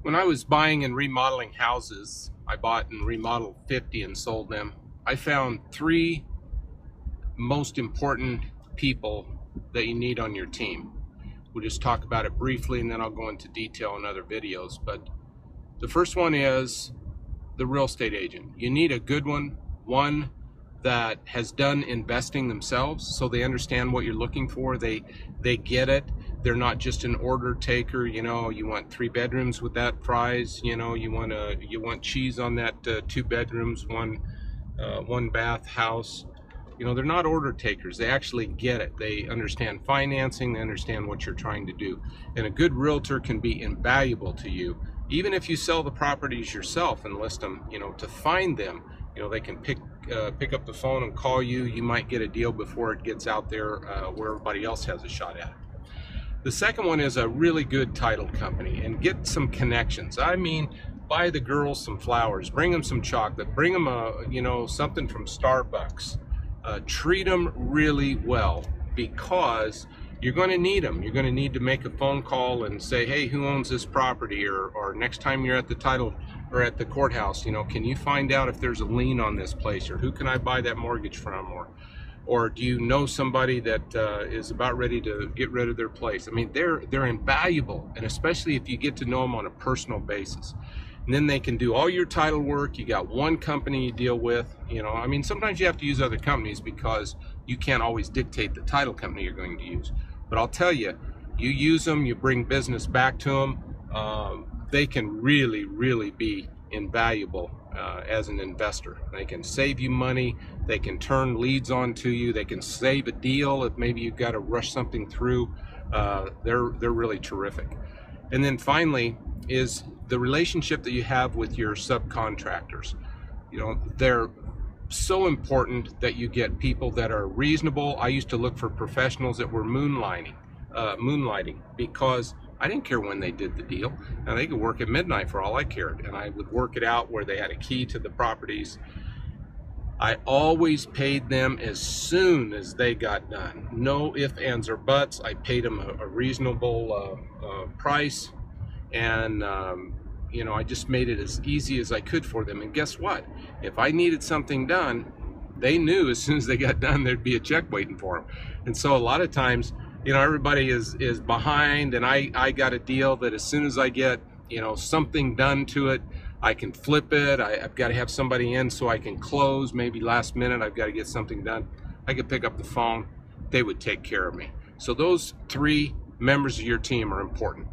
When I was buying and remodeling houses, I bought and remodeled 50 and sold them. I found three most important people that you need on your team. We'll just talk about it briefly and then I'll go into detail in other videos. But the first one is the real estate agent. You need a good one that has done investing themselves, so they understand what you're looking for. They get it. They're not just an order taker. You know, you want 3 bedrooms with that price. You know, you want cheese on that 2 bedrooms, one bath house. You know, they're not order takers. They actually get it. They understand financing. They understand what you're trying to do. And a good realtor can be invaluable to you. Even if you sell the properties yourself and list them, you know, to find them, you know, they can pick up the phone and call you. You might get a deal before it gets out there where everybody else has a shot at it. The second one is a really good title company, and get some connections. I mean, buy the girls some flowers, bring them some chocolate, bring them something from Starbucks. Treat them really well, because you're going to need them. You're going to need to make a phone call and say, hey, who owns this property? Or next time you're at the title or at the courthouse, you know, can you find out if there's a lien on this place? Or who can I buy that mortgage from? Or do you know somebody that is about ready to get rid of their place? I mean, they're invaluable, and especially if you get to know them on a personal basis. And then they can do all your title work. You got one company you deal with. You know, I mean, sometimes you have to use other companies because you can't always dictate the title company you're going to use. But I'll tell you, you use them, you bring business back to them, they can really, really be invaluable as an investor. They can save you money. They can turn leads on to you. They can save a deal if maybe you've got to rush something through. They're really terrific. And then finally is the relationship that you have with your subcontractors. You know, they're so important that you get people that are reasonable. I used to look for professionals that were moonlighting because I didn't care when they did the deal. Now, they could work at midnight for all I cared, and I would work it out where they had a key to the properties. I always paid them as soon as they got done. No ifs, ands, or buts. I paid them a reasonable price, and you know, I just made it as easy as I could for them. And guess what? If I needed something done, they knew as soon as they got done there'd be a check waiting for them. And so a lot of times, you know, everybody is behind, and I got a deal that as soon as I get, you know, something done to it, I can flip it. I've got to have somebody in so I can close. Maybe last minute I've got to get something done. I could pick up the phone. They would take care of me. So those three members of your team are important.